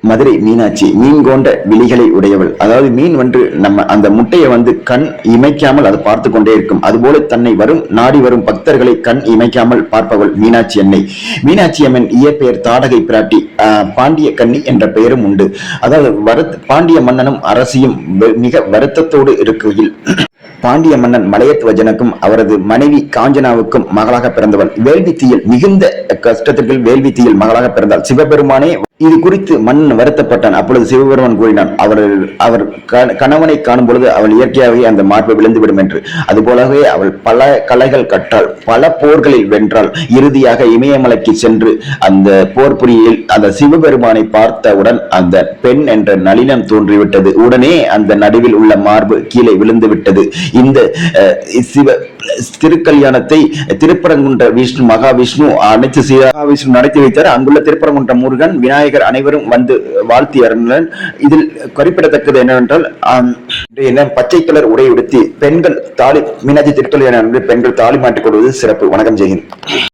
மதுரை மீனாட்சி மீன் கொண்ட விழிகளை உடையவள். அதாவது மீன் நம்ம அந்த முட்டையை கண் இமைக்காமல் அதை பார்த்து கொண்டே இருக்கும். அதுபோல தன்னை நாடி வரும் பக்தர்களை கண் இமைக்காமல் பார்ப்பவள் மீனாட்சி அன்னை. மீனாட்சி அம்மன் இயற்பெயர் தாடகை பிராட்டி, பாண்டிய கன்னி என்ற பெயரும் உண்டு. அதாவது பாண்டிய மன்னனும் அரசியும் மிக வருத்தத்தோடு இருக்கையில் பாண்டிய மன்னன் மலையத்வஜனுக்கும் அவரது மனைவி காஞ்சனாவுக்கும் மகளாக பிறந்தவள். வேள்வி தீயில் மிகுந்த கஷ்டத்திற்கு வேள்வி தீயில் மகளாக பிறந்தாள். சிவபெருமானே இது குறித்து மன்னன் வருத்தப்பட்டான். அப்பொழுது சிவபெருமான் கூறினான், அவர் கணவனை காணும் பொழுது அவள் இயற்கையாகவே அந்த மார்பை விழுந்துவிடும் என்று. அதுபோலவே அவள் பல கலைகள் கற்றாள், பல போர்களில் வென்றாள். இறுதியாக இமயமலைக்கு சென்று அந்த போர் புரியில் அந்த சிவபெருமானை பார்த்தவுடன் அந்த பெண் என்ற நளினம் தோன்றிவிட்டது. உடனே அந்த நடுவில் உள்ள மார்பு கீழே விழுந்து விட்டது. இந்த திருக்கல்யாணத்தை திருப்பரங்குன்ற மகாவிஷ்ணு நடத்தி வைத்தார். அங்குள்ள திருப்பரங்குன்ற முருகன், விநாயகர் அனைவரும் வாழ்த்தி அருளன். இதில் குறிப்பிடத்தக்கது என்னவென்றால், பச்சை கலர் உடை உடுத்தி பெண்கள் மீனாட்சி திருக்கல்யாணம் பெண்கள் தாலி மாட்டிக் கொள்வது சிறப்பு. வணக்கம் ஜெயஹிந்த்.